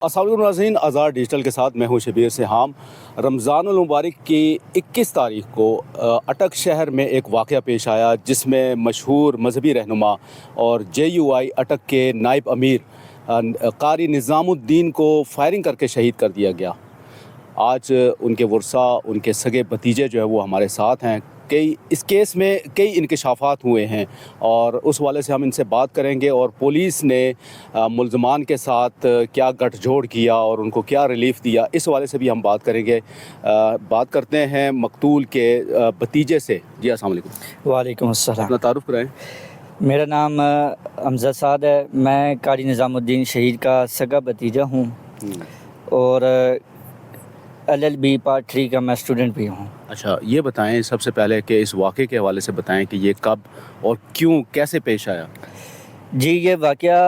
अस्सलाम वालेकुम नाज़रीन, आज़ाद डिजिटल के साथ मैं हूं शबीर सिहाम। रमज़ानुल मुबारक की 21 तारीख को अटक शहर में एक वाक़या पेश आया जिसमें मशहूर मजहबी रहनुमा और JUI अटक के नायब अमीर कारी निज़ामुद्दीन को फायरिंग करके शहीद कर दिया गया। आज उनके वर्सा, उनके सगे भतीजे जो है वो हमारे साथ हैं। इस केस में कई इंकशाफात हुए हैं और उस वाले से हम इनसे बात करेंगे और पुलिस ने मुल्ज़मान के साथ क्या गठजोड़ किया और उनको क्या रिलीफ़ दिया, इस वाले से भी हम बात करेंगे। बात करते हैं मकतूल के भतीजे से। जी अस्सलाम वालेकुम। वालेकुम अस्सलाम। अपना तारुफ कराएं। मेरा नाम अमजद साद है। मैं कारी निज़ामुद्दीन शहीद का सगा भतीजा हूँ और LLB पार्ट 3 का मैं स्टूडेंट भी हूँ। अच्छा, ये बताएं सबसे पहले कि इस वाक़े के हवाले से बताएं कि ये कब और क्यों कैसे पेश आया। जी, ये वाक़या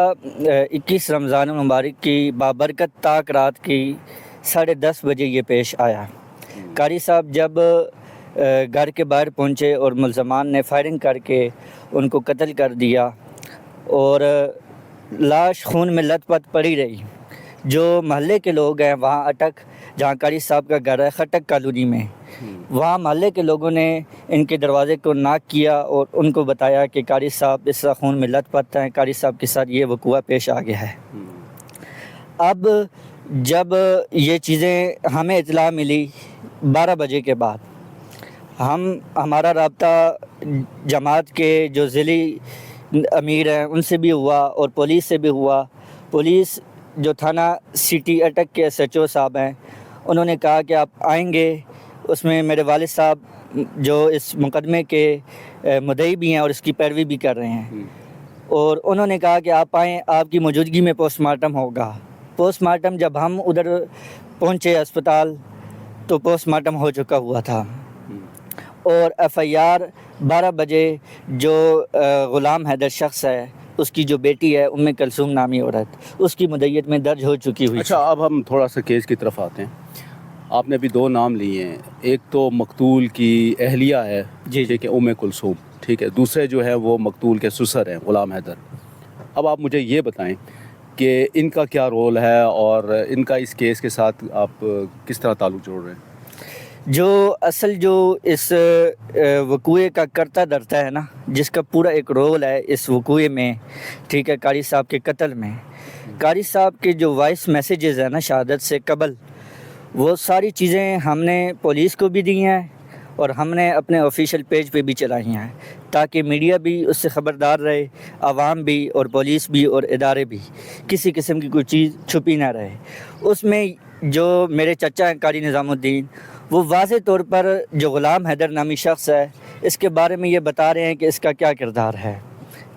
21 रमज़ान मुबारक की बाबरकत ताक रात की 10:30 बजे ये पेश आया। कारी साहब जब घर के बाहर पहुँचे और मुल्ज़मान ने फायरिंग करके उनको कत्ल कर दिया और लाश खून में लथपथ पड़ी रही। जो महल्ले के लोग हैं वहाँ अटक, जहाँ कारी साहब का घर है खटक कॉलोनी में, वहाँ महल्ले के लोगों ने इनके दरवाज़े को नॉक किया और उनको बताया कि कारी साहब इस तरह खून में लथपथ हैं, कारी साहब के साथ ये वक़ुआ पेश आ गया है। अब जब ये चीज़ें हमें इत्तला मिली 12 बजे के बाद, हमारा राब्ता जमात के जो ज़िली अमीर हैं उनसे भी हुआ और पुलिस से भी हुआ। पुलिस जो थाना सिटी अटक के SHO साहब हैं, उन्होंने कहा कि आप आएंगे। उसमें मेरे वालिद साहब जो इस मुकदमे के मुद्दई भी हैं और इसकी पैरवी भी कर रहे हैं, और उन्होंने कहा कि आप आएँ, आपकी मौजूदगी में पोस्टमार्टम होगा। पोस्टमार्टम जब हम उधर पहुँचे अस्पताल तो पोस्टमार्टम हो चुका हुआ था और FIR 12 बजे जो ग़ुलाम हैदर शख्स है, उसकी जो बेटी है उम्मे कलसूम नामी औरत, उसकी मुद्दत में दर्ज हो चुकी हुई। अच्छा, अब हम थोड़ा सा केस की तरफ आते हैं। आपने अभी 2 नाम लिए हैं, एक तो मकतूल की अहलिया है जी, ठीक है, उम्मे कुलसूम, ठीक है। दूसरे जो है वो मकतूल के ससुर हैं ग़ुलाम हैदर। अब आप मुझे ये बताएं कि इनका क्या रोल है और इनका इस केस के साथ आप किस तरह ताल्लुक़ जोड़ रहे हैं। जो असल जो इस वक़ूए का करता धरता है ना, जिसका पूरा एक रोल है इस वक़ूए में, ठीक है, कारी साहब के कत्ल में, कारी साहब के जो वॉइस मैसेजेस हैं ना शहादत से कबल, वो सारी चीज़ें हमने पुलिस को भी दी हैं और हमने अपने ऑफिशियल पेज पे भी चलाई हैं ताकि मीडिया भी उससे ख़बरदार रहे, आवाम भी और पुलिस भी और इदारे भी, किसी किस्म की कोई चीज़ छुपी ना रहे। उसमें जो मेरे चचा हैं कारी निज़ामुद्दीन, वो वाज़े तौर पर जो ग़ुलाम हैदर नामी शख्स है इसके बारे में ये बता रहे हैं कि इसका क्या किरदार है,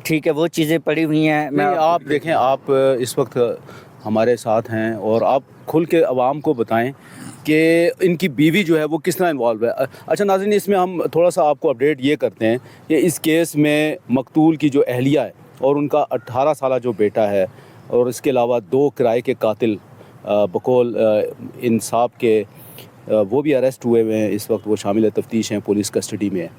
ठीक है। वो चीज़ें पड़ी हुई हैं। मैं आप देखें, आप इस वक्त हमारे साथ हैं और आप खुल के आवाम को बताएं कि इनकी बीवी जो है वो किस तरह इन्वॉल्व है। अच्छा नाज़रीन, इसमें हम थोड़ा सा आपको अपडेट ये करते हैं कि इस केस में मकतूल की जो अहलिया है और उनका 18 साल जो बेटा है और इसके अलावा 2 किराए के कातिल बकौल इंसाफ के वो भी अरेस्ट हुए हुए हैं। इस वक्त वो शामिल तफ्तीश हैं, पुलिस कस्टडी में है।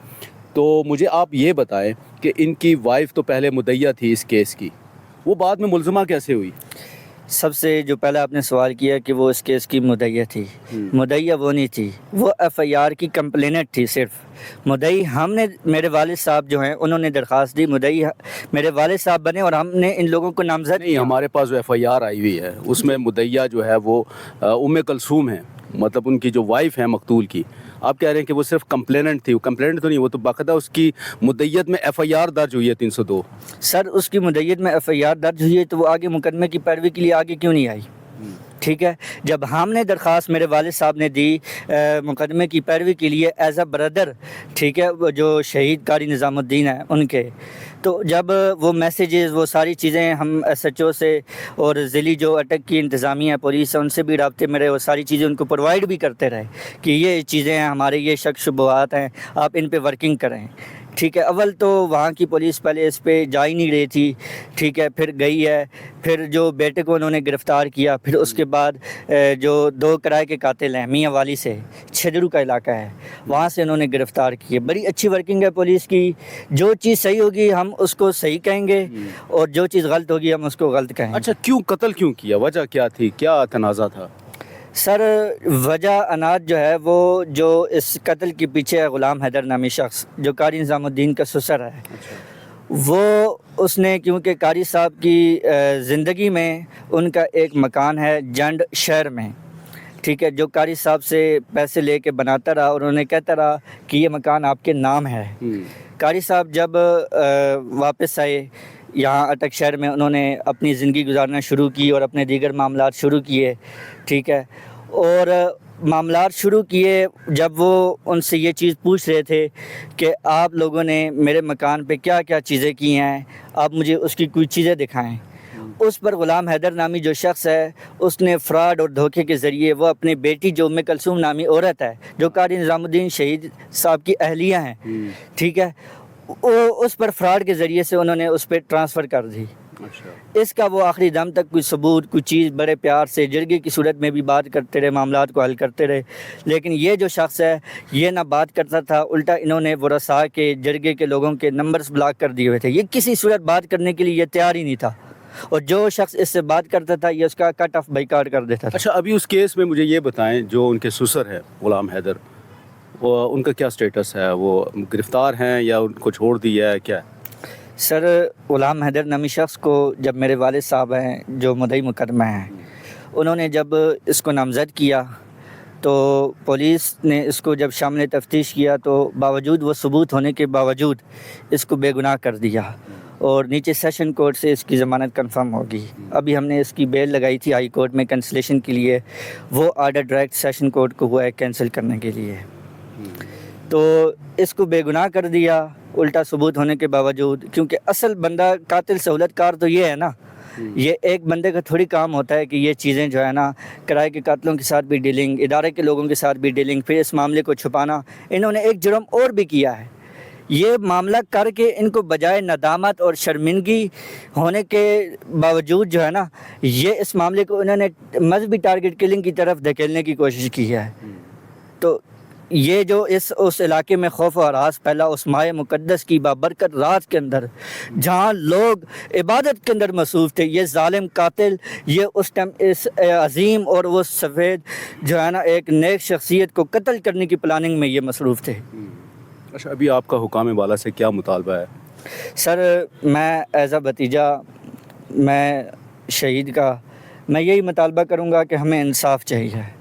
तो मुझे आप ये बताएं कि इनकी वाइफ तो पहले मुद्दइया थी इस केस की, वो बाद में मुल्ज़मा कैसे हुई। सबसे जो पहले आपने सवाल किया कि वो इस केस की मुद्दइया थी, मुद्दइया वो नहीं थी, वो FIR की कंप्लेनेंट थी सिर्फ। मुद्दई हमने, मेरे वालिद साहब जो हैं उन्होंने दरख्वास्त दी, मुद्दई मेरे वालिद साहब बने और हमने इन लोगों को नामज़द नहीं, हमारे पास जो FIR आई हुई है उसमें मुद्दइया जो है वो उम्मे कलसूम है, मतलब उनकी जो वाइफ है मकतूल की। आप कह रहे हैं कि वो सिर्फ कंप्लेनेंट थी। वो कंप्लेनेंट तो नहीं, वो तो बाकायदा उसकी मुद्दइयत में FIR दर्ज हुई है 302। सर, उसकी मुद्दइयत में FIR दर्ज हुई है तो वो आगे मुकदमे की पैरवी के लिए आगे क्यों नहीं आई, ठीक है। जब हमने दरख्वास्त मेरे वालिद साहब ने दी मुकदमे की पैरवी के लिए एज़ अ ब्रदर, ठीक है, वो जो शहीद कारी निज़ामुद्दीन है उनके, तो जब वो मैसेजेस, वो सारी चीज़ें हम SHO से और ज़िली जो अटक की इंतज़ामिया पुलिस है उनसे भी राब्ते में रहे, वो सारी चीज़ें उनको प्रोवाइड भी करते रहे कि ये चीज़ें हैं, हमारे ये शक शुबहात हैं, आप इन पे वर्किंग करें, ٹھیک ہے، اول تو وہاں کی پولیس پہلے اس پہ جا ہی نہیں رہی تھی، ٹھیک ہے، پھر گئی ہے، پھر جو بیٹے کو انہوں نے گرفتار کیا، پھر اس کے بعد جو 2 کرائے کے قاتل ہیں میاں والی سے، چھجرو کا علاقہ ہے، وہاں سے انہوں نے گرفتار کیے۔ بڑی اچھی ورکنگ ہے پولیس کی، جو چیز صحیح ہوگی ہم اس کو صحیح کہیں گے اور جو چیز غلط ہوگی ہم اس کو غلط کہیں گے۔ اچھا، کیوں قتل کیوں کیا؟ وجہ کیا تھی؟ کیا تنازع تھا؟ سر وجہ اناج جو ہے وہ جو اس قتل کے پیچھے ہے غلام حیدر نامی شخص جو قاری نظام الدین کا سسر ہے، وہ اس نے کیونکہ قاری صاحب کی زندگی میں ان کا ایک مکان ہے جنڈ شہر میں، ٹھیک ہے، جو قاری صاحب سے پیسے لے کے بناتا رہا اور انہیں کہتا رہا کہ یہ مکان آپ کے نام ہے۔ قاری صاحب جب واپس آئے یہاں اٹک شہر میں، انہوں نے اپنی زندگی گزارنا شروع کی اور اپنے دیگر معاملات شروع کیے، ٹھیک ہے، اور معاملات شروع کیے جب وہ ان سے یہ چیز پوچھ رہے تھے کہ آپ لوگوں نے میرے مکان پہ کیا کیا چیزیں کی ہیں، آپ مجھے اس کی کوئی چیزیں دکھائیں۔ اس پر غلام حیدر نامی جو شخص ہے اس نے فراڈ اور دھوکے کے ذریعے وہ اپنی بیٹی جو ام کلثوم نامی عورت ہے جو قاری نظام الدین شہید صاحب کی اہلیہ ہیں، ٹھیک ہے، اس پر فراڈ کے ذریعے سے انہوں نے اس پہ ٹرانسفر کر دی۔ اس کا وہ آخری دم تک کوئی ثبوت کوئی چیز بڑے پیار سے جرگے کی صورت میں بھی بات کرتے رہے، معاملات کو حل کرتے رہے، لیکن یہ جو شخص ہے یہ نہ بات کرتا تھا، الٹا انہوں نے ورثاء کے جرگے کے لوگوں کے نمبرز بلاک کر دیے ہوئے تھے، یہ کسی صورت بات کرنے کے لیے یہ تیار ہی نہیں تھا، اور جو شخص اس سے بات کرتا تھا یہ اس کا کٹ آف بائیکاٹ کر دیتا تھا۔ اچھا، ابھی اس کیس میں مجھے یہ بتائیں، جو ان کے سسر ہے غلام حیدر، وہ ان کا کیا سٹیٹس ہے؟ وہ گرفتار ہیں یا ان کو چھوڑ دیا ہے، کیا ہے؟ سر غلام حیدر نامی شخص کو جب میرے والد صاحب ہیں جو مدعی مقدمہ ہیں، انہوں نے جب اس کو نامزد کیا تو پولیس نے اس کو جب شامل تفتیش کیا تو باوجود وہ ثبوت ہونے کے باوجود اس کو بے گناہ کر دیا، اور نیچے سیشن کورٹ سے اس کی ضمانت کنفرم ہوگی۔ ابھی ہم نے اس کی بیل لگائی تھی ہائی کورٹ میں کنسلیشن کے لیے، وہ آرڈر ڈائریکٹ سیشن کورٹ کو ہوا ہے کینسل کرنے کے لیے، تو اس کو بے گناہ کر دیا الٹا ثبوت ہونے کے باوجود، کیونکہ اصل بندہ قاتل سہولت کار تو یہ ہے نا، یہ ایک بندے کا تھوڑی کام ہوتا ہے کہ یہ چیزیں جو ہے نا کرائے کے قاتلوں کے ساتھ بھی ڈیلنگ، ادارے کے لوگوں کے ساتھ بھی ڈیلنگ، پھر اس معاملے کو چھپانا۔ انہوں نے ایک جرم اور بھی کیا ہے، یہ معاملہ کر کے ان کو بجائے ندامت اور شرمندگی ہونے کے باوجود جو ہے نا یہ اس معاملے کو انہوں نے مذہبی ٹارگٹ کلنگ کی طرف دھکیلنے کی کوشش کی ہے۔ تو یہ جو اس علاقے میں خوف و ہراس پھیلا اس ماہ مقدس کی بابرکت رات کے اندر جہاں لوگ عبادت کے اندر مصروف تھے، یہ ظالم قاتل یہ اس ٹائم اس عظیم اور وہ سفید جو ہے نا ایک نیک شخصیت کو قتل کرنے کی پلاننگ میں یہ مصروف تھے۔ اچھا، ابھی آپ کا حکام بالا سے کیا مطالبہ ہے؟ سر میں ایز اے بھتیجا میں شہید کا میں یہی مطالبہ کروں گا کہ ہمیں انصاف چاہیے،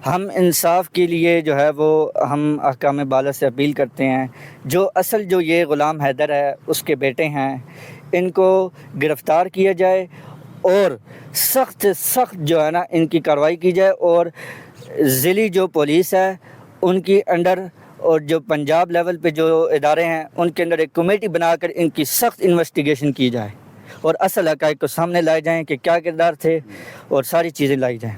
ہم انصاف کے لیے جو ہے وہ ہم حکام بالا سے اپیل کرتے ہیں، جو اصل جو یہ غلام حیدر ہے اس کے بیٹے ہیں ان کو گرفتار کیا جائے اور سخت سخت جو ہے نا ان کی کارروائی کی جائے، اور ضلعی جو پولیس ہے ان کی انڈر اور جو پنجاب لیول پہ جو ادارے ہیں ان کے اندر ایک کمیٹی بنا کر ان کی سخت انویسٹیگیشن کی جائے اور اصل حقائق کو سامنے لائے جائیں کہ کیا کردار تھے اور ساری چیزیں لائی جائیں۔